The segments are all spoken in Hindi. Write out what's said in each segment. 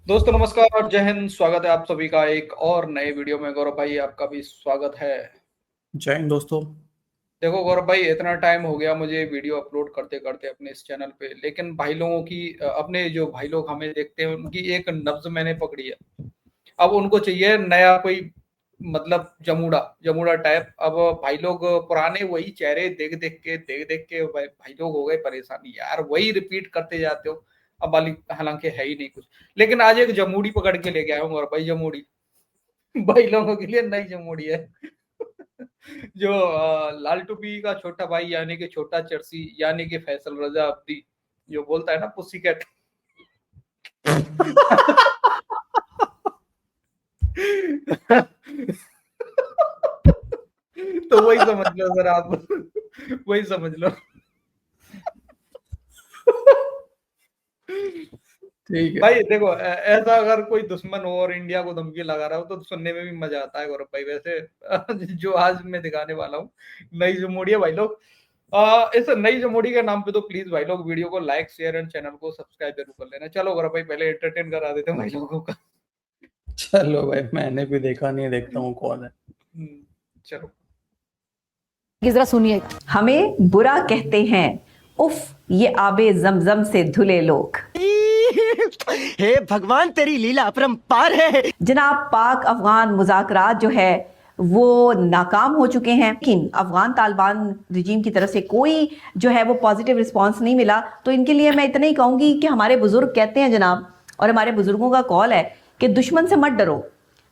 दोस्तों नमस्कार और जय हिंद। स्वागत है आप सभी का एक और नए वीडियो में। गौरव भाई आपका भी स्वागत है। जय हिंद दोस्तों। देखो गौरव भाई, इतना टाइम हो गया मुझे वीडियो अपलोड करते करते अपने इस चैनल पे, लेकिन भाई लोगों की अपने जो भाई लोग हमें देखते हैं उनकी एक नब्ज मैंने पकड़ी है। अब उनको चाहिए नया कोई, मतलब जमूड़ा जमूड़ा टाइप। अब भाई लोग पुराने वही चेहरे देख देख के भाई लोग हो गए परेशानी, यार वही रिपीट करते जाते हो। अब वाली हालांकि है ही नहीं कुछ। लेकिन आज एक जमूड़ी पकड़ के लेके आया हूँ और भाई जमूड़ी भाई लोगों के लिए नई जमूड़ी है। जो लाल टोपी का छोटा भाई यानी कि छोटा चर्सी यानी कि फैसल रजा अब्दी जो बोलता है ना पुसी कैट। तो वही समझ लो सर आप। वही समझ लो। ठीक है। भाई देखो, ऐसा अगर कोई दुश्मन हो और इंडिया को धमकी लगा रहा हो तो सुनने में भी मजा आता है गौरव भाई। वैसे जो आज मैं दिखाने वाला हूँ नई जमूड़ी है भाई लोग। इस नई जमूड़ी के नाम पे तो प्लीज भाई लोग वीडियो को लाइक शेयर एंड चैनल को सब्सक्राइब जरूर कर लेना। चलो गौरव भाई पहले एंटरटेन करा देते हैं भाई लोगों का। चलो भाई, मैंने भी देखा नहीं है, देखता हूँ कौन है। चलो कि जरा सुनिएगा। हमें बुरा कहते हैं, उफ ये आबे जमजम से धुले लोग। हे भगवान, तेरी लीला अपरंपार है। जनाब, पाक अफगान मुज़ाकरात जो है वो नाकाम हो चुके हैं, लेकिन अफगान तालिबान रिजीम की तरफ से कोई जो है वो पॉजिटिव रिस्पांस नहीं मिला। तो इनके लिए मैं इतना ही कहूंगी कि हमारे बुजुर्ग कहते हैं जनाब, और हमारे बुजुर्गों का कॉल है कि दुश्मन से मत डरो,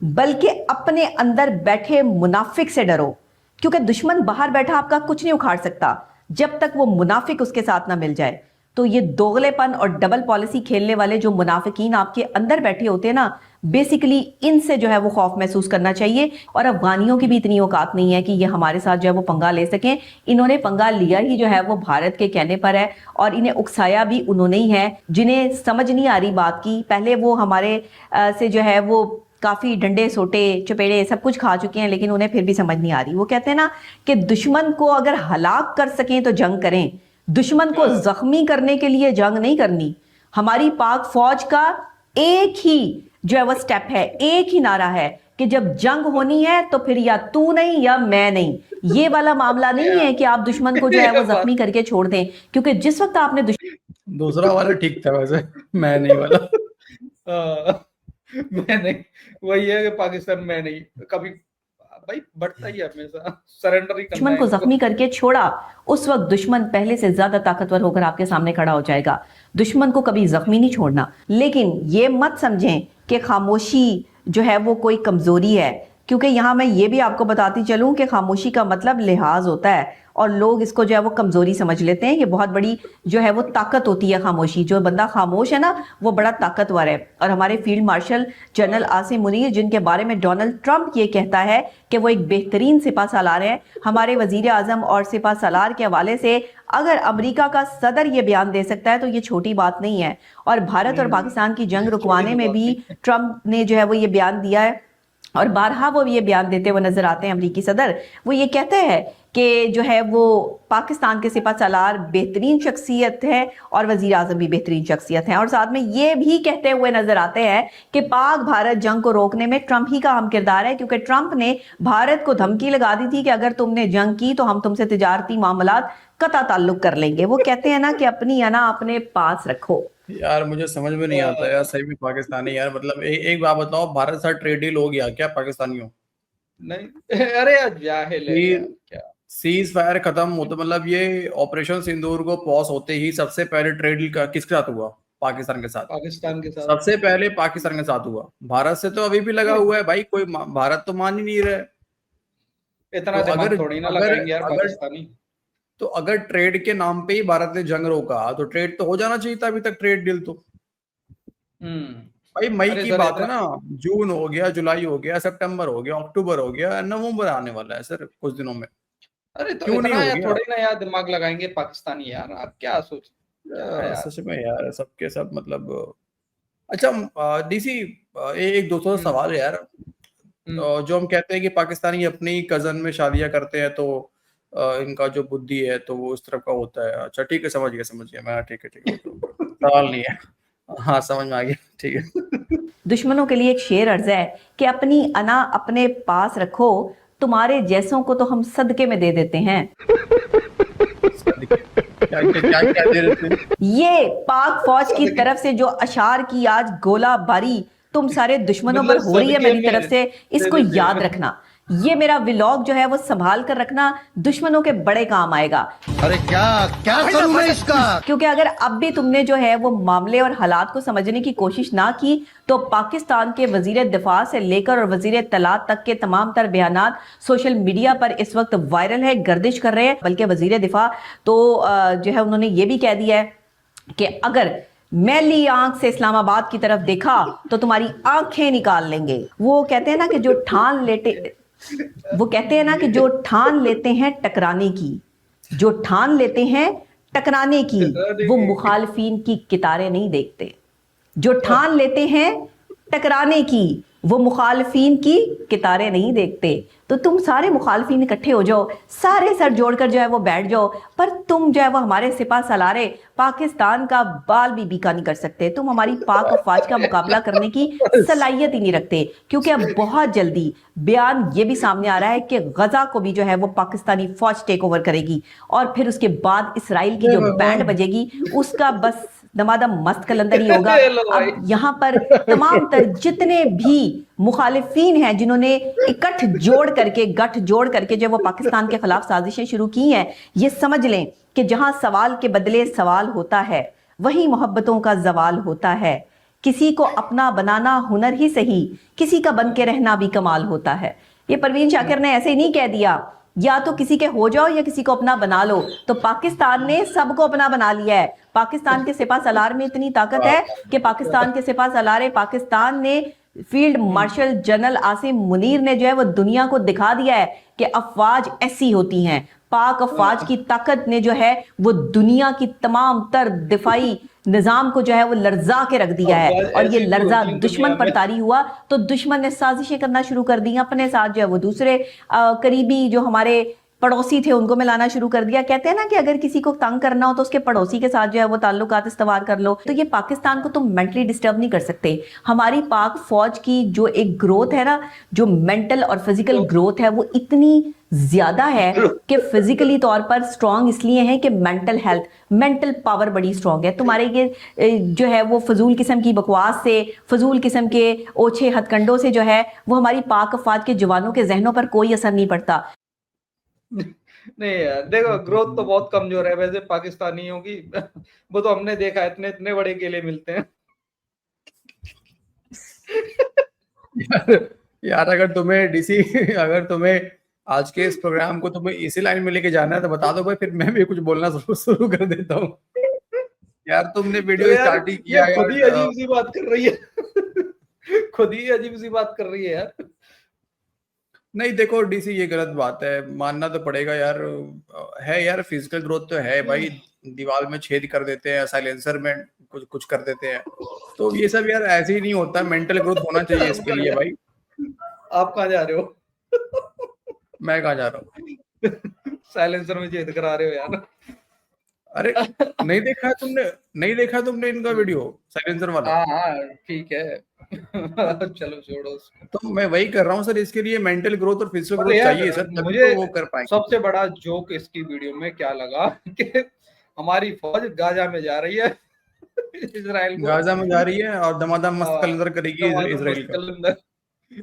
बल्कि अपने अंदर बैठे मुनाफिक से डरो। क्योंकि दुश्मन बाहर बैठा आपका कुछ नहीं उखाड़ सकता जब तक वो मुनाफिक उसके साथ ना मिल जाए। तो ये दोगलेपन और डबल पॉलिसी खेलने वाले जो मुनाफिकीन आपके अंदर बैठे होते हैं ना, बेसिकली इनसे जो है वो खौफ महसूस करना चाहिए। और अफगानियों की भी इतनी औकात नहीं है कि ये हमारे साथ जो है वो पंगा ले सकें। इन्होंने पंगा लिया ही जो है वो भारत के कहने पर है, और इन्हें उकसाया भी उन्होंने ही है। जिन्हें समझ नहीं आ रही बात की, पहले वो हमारे से जो है वो काफी डंडे सोटे चपेड़े सब कुछ खा चुके हैं, लेकिन उन्हें फिर भी समझ नहीं आ रही। वो कहते हैं ना कि दुश्मन को अगर हलाक कर सकें तो जंग करें, दुश्मन को जख्मी करने के लिए जंग नहीं करनी। हमारी पाक फौज का एक ही जो है वो स्टेप है, एक ही नारा है कि जब जंग होनी है तो फिर या तू नहीं या मैं नहीं। ये वाला मामला नहीं है कि आप दुश्मन को जो है वो जख्मी करके छोड़ दें, क्योंकि जिस वक्त आपने दूसरा वाला ठीक था वैसे, मैं नहीं वाला। मैं नहीं। वही है कि पाकिस्तान में नहीं कभी भाई बढ़ता ही है, हमेशा सरेंडर ही करना दुश्मन है को इनको। जख्मी करके छोड़ा, उस वक्त दुश्मन पहले से ज्यादा ताकतवर होकर आपके सामने खड़ा हो जाएगा। दुश्मन को कभी जख्मी नहीं छोड़ना। लेकिन ये मत समझें कि खामोशी जो है वो कोई कमजोरी है, क्योंकि यहां मैं ये भी आपको बताती चलूं कि खामोशी का मतलब लिहाज होता है, और लोग इसको जो है वो कमजोरी समझ लेते हैं। ये बहुत बड़ी जो है वो ताकत होती है खामोशी। जो बंदा खामोश है ना, वो बड़ा ताकतवर है। और हमारे field marshal general Asim Munir, जिनके बारे में डोनाल्ड ट्रंप ये कहता है कि वो एक बेहतरीन सिपा सालार है, हमारे वजीर आजम और सिपा सालार के हवाले से अगर अमेरिका का सदर ये बयान दे सकता है तो ये छोटी बात नहीं है। और भारत और पाकिस्तान की जंग छोटी रुकवाने तो में बात भी नहीं। ट्रंप ने जो है वो ये बयान दिया है, और बारहा वो ये बयान देते हुए नजर आते हैं अमरीकी सदर। वो ये कहते हैं कि जो है वो पाकिस्तान के सिपा सलार बेहतरीन शख्सियत है और वजीर आजम भी बेहतरीन शख्सियत है। और साथ में ये भी कहते हुए नजर आते हैं कि पाक भारत जंग को रोकने में ट्रंप ही का अहम किरदार है, क्योंकि ट्रंप ने भारत को धमकी लगा दी थी कि अगर तुमने जंग की तो हम तुमसे तिजारती मामलात कता ताल्लुक कर लेंगे। वो कहते हैं ना कि अपनी अना अपने पास रखो। यार मुझे समझ में नहीं आता यार, सही में पाकिस्तानी यार, मतलब एक बात बताओ, भारत के साथ ट्रेड डील हो गया क्या पाकिस्तानियों? नहीं अरे यार जाहिल है यार फिर क्या। सीज फायर खत्म होते, मतलब ये ऑपरेशन सिंदूर को पॉज होते ही सबसे पहले ट्रेड डील किसके साथ हुआ? पाकिस्तान के साथ। पाकिस्तान के साथ। सबसे पहले पाकिस्तान के साथ हुआ। भारत से तो अभी भी लगा अरे हुआ है भाई, कोई भारत तो मान ही नहीं रहा है। इतना तो दिमाग अगर थोड़ी ना अगर लगाएंगे यार अगर पाकिस्तानी। तो अगर ट्रेड के नाम पे ही भारत ने जंग रोका तो ट्रेड तो हो जाना चाहिए था अभी तक, ट्रेड डील तो। हम्म। भाई मई अरे की सर बात है इतना, ना। जून हो गया, जुलाई हो गया, सितंबर हो गया, अक्टूबर हो गया, नवंबर आने वाला है सर कुछ दिनों में। अरे तो क्यों नहीं इतना हो यार गया? थोड़ी ना यार दिमाग लगाएंगे पाकिस्तानी, यार आप क्या सोच, क्या यार। सच में यार, सबके सब मतलब। अच्छा डीसी, एक दोस्तों से हम्म। सवाल है यार। हम्म। जो हम कहते हैं कि पाकिस्तानी अपनी कजन में शादियां करते हैं, तो इनका जो बुद्धि है तो वो इस तरफ का होता है। अच्छा ठीक है, समझ गया मैं, ठीक है, ओके ओके, सवाल नहीं है। हाँ समझ में आ गया, ठीक है। दुश्मनों के लिए एक शेर अर्ज है कि अपनी अना अपने पास रखो, तुम्हारे जैसों को तो हम सदके में दे देते हैं। क्या क्या क्या क्या दे रहे थे? ये पाक फौज की तरफ से जो अशार की आज गोलाबारी तुम सारे दुश्मनों पर मतलब हो रही है सदके मेरी में तरफ से, इसको दे देते याद हैं। रखना। ये मेरा व्लॉग जो है वो संभाल कर रखना, दुश्मनों के बड़े काम आएगा। अरे क्या क्या करूं मैं इसका? क्योंकि अगर अब भी तुमने जो है वो मामले और हालात को समझने की कोशिश ना की तो पाकिस्तान के वजीर दिफा से लेकर और वजीर तलात तक के तमाम तर बयानात सोशल मीडिया पर इस वक्त वायरल है, गर्दिश कर रहे हैं। बल्कि वजीर दिफा तो जो है उन्होंने ये भी कह दिया है कि अगर मैली आंख से इस्लामाबाद की तरफ देखा तो तुम्हारी आंखें निकाल लेंगे। वो कहते हैं ना कि जो ठान लेते वो कहते हैं ना कि जो ठान लेते हैं टकराने की, जो ठान लेते हैं टकराने की, वो मुखालफीन की कितारें नहीं देखते। जो ठान लेते हैं टकराने की, वो मुखालफीन की कितारें नहीं देखते। तो तुम सारे मुखालफीन इकट्ठे हो जाओ, सारे सर जोड़कर जो है वो बैठ जाओ, पर तुम जो है वो हमारे सिपा सलारे पाकिस्तान का बाल भी बीका नहीं कर सकते। तुम हमारी पाक अफवाज का मुकाबला करने की सलाहियत ही नहीं रखते। क्योंकि अब बहुत जल्दी बयान ये भी सामने आ रहा है कि गजा को भी जो है वो पाकिस्तानी फौज टेक ओवर करेगी, और फिर उसके बाद इसराइल की जो बैंड बजेगी उसका बस दमादम मस्त कलंदर ही होगा। अब यहाँ पर तमाम तर जितने भी मुखालिफीन हैं जिन्होंने इकट्ठ जोड़ करके गठ जोड़ करके जो वो पाकिस्तान के खिलाफ साजिशें शुरू की हैं, ये समझ लें कि जहां सवाल के बदले सवाल होता है वहीं मोहब्बतों का जवाल होता है। किसी को अपना बनाना हुनर ही सही, किसी का बन के रहना भी कमाल होता है। ये परवीन शाकिर ने ऐसे ही नहीं कह दिया, या तो किसी के हो जाओ या किसी को अपना बना लो। तो पाकिस्तान ने सबको अपना बना लिया है। पाकिस्तान के सिपा सलार में इतनी ताकत है कि पाकिस्तान के सिपा सलार पाकिस्तान ने field marshal general Asim Munir ने जो है वो दुनिया को दिखा दिया है कि अफवाज ऐसी होती हैं। पाक अफवाज की ताकत ने जो है वो दुनिया की तमाम तर दिफाई निजाम को जो है वो लर्जा के रख दिया है। और ये लर्जा दुश्मन पर तारी हुआ तो दुश्मन ने साजिशें करना शुरू कर दी, अपने साथ जो है वो दूसरे करीबी जो हमारे पड़ोसी थे उनको मिलाना शुरू कर दिया। कहते हैं ना कि अगर किसी को तंग करना हो तो उसके पड़ोसी के साथ जो है वो ताल्लुकात इस्तेमाल कर लो। तो ये पाकिस्तान को तुम मेंटली डिस्टर्ब नहीं कर सकते। हमारी पाक फौज की जो एक ग्रोथ है ना, जो मेंटल और फिजिकल ग्रोथ है, वो इतनी ज्यादा है कि फिजिकली तौर पर स्ट्रांग इसलिए है कि मेंटल हेल्थ, मेंटल पावर बड़ी स्ट्रांग है। तुम्हारे ये जो है वो फजूल किस्म की बकवास से, फजूल किस्म के ओछे हथकंडों से जो है वो हमारी पाक फौज के जवानों के जहनों पर कोई असर नहीं पड़ता। नहीं यार, देखो ग्रोथ तो बहुत कमजोर है वैसे पाकिस्तानियों की। वो तो हमने देखा है, इतने इतने बड़े केले मिलते हैं। यार अगर तुम्हें डीसी अगर तुम्हें आज के इस प्रोग्राम को तुम्हें इसी लाइन में लेके जाना है तो बता दो भाई, फिर मैं भी कुछ बोलना शुरू कर देता हूँ। यार तुमने वीडियो स्टार्ट ही किया ये खुद ही यार। अजीब सी बात कर रही है। खुद ही अजीब सी बात कर रही है यार। नहीं देखो डीसी, ये गलत बात है, मानना तो पड़ेगा यार। है यार, फिजिकल ग्रोथ तो है भाई, दीवार में छेद कर देते हैं, साइलेंसर में कुछ कुछ कर देते हैं, तो ये सब यार ऐसे ही नहीं होता, मेंटल ग्रोथ होना चाहिए इसके लिए भाई। आप कहाँ जा रहे हो? मैं कहाँ जा रहा हूँ? साइलेंसर में छेद करा रहे हो यार। अरे नहीं देखा तुमने इनका वीडियो साइलेंसर वाला? हाँ ठीक है। चलो छोड़ो उसको। तो मैं वही कर रहा हूँ सर, इसके लिए मेंटल ग्रोथ और फिजिकल पर ग्रोथ यार चाहिए सर, तभी मुझे तो वो कर पाएंगे। सबसे बड़ा जोक इसकी वीडियो में क्या लगा कि हमारी फौज गाजा में जा रही है, इजराइल को गाजा में जा रही है और दमादम मस्त कलंदर करेगी इजराइल का।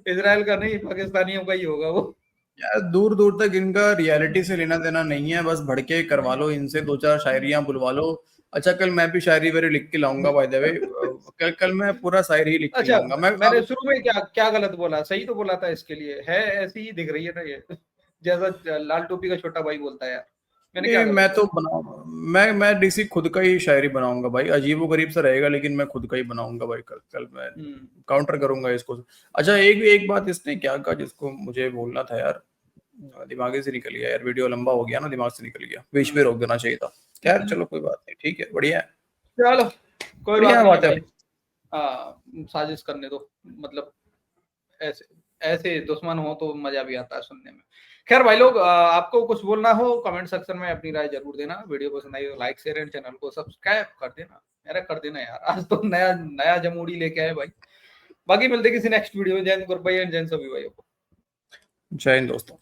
इजराइल का नहीं, पाकिस्तानियों का ही होगा वो। यार दूर दूर तक इनका रियलिटी से लेना देना नहीं है, बस भड़के करवा लो इनसे, दो चार शायरियां बुलवा लो। अच्छा कल मैं भी शायरी वायरी लिख के लाऊंगा बाय द वे, कल मैं पूरा शायरी ही लिख के अच्छा, लाऊंगा। मैंने शुरू में क्या गलत बोला? सही तो बोला था। इसके लिए है ऐसी ही दिख रही है ना ये, जैसा लाल टोपी का छोटा भाई बोलता है यार। मैंने क्या मैं तो बनाऊंगा, मैं डीसी खुद का ही शायरी बनाऊंगा भाई, अजीबो गरीब सा रहेगा लेकिन मैं खुद का ही बनाऊंगा भाई। कल मैं काउंटर करूंगा इसको। अच्छा एक बात इसने क्या कहा जिसको मुझे बोलना था यार, दिमाग से निकल गया यार, वीडियो लंबा हो गया ना, दिमाग से निकल गया, बीच में रोक देना चाहिए था। खैर चलो कोई बात नहीं, ठीक है, बढ़िया है, चलो कोई बात है। साजिश करने दो, मतलब ऐसे दुश्मन हो तो मजा भी आता है सुनने में। खैर भाई लोग, आपको कुछ बोलना हो कमेंट सेक्शन में अपनी राय जरूर देना। वीडियो पसंद आई तो लाइक शेयर एंड चैनल को सब्सक्राइब कर देना। मेरा कर देना यार, आज तो नया जमूड़ी लेके आए भाई। बाकी मिलते किसी नेक्स्ट वीडियो में। जय हिंद गुरु भाई एंड जय हिंद सभी भाइयों को। जय हिंद दोस्तों।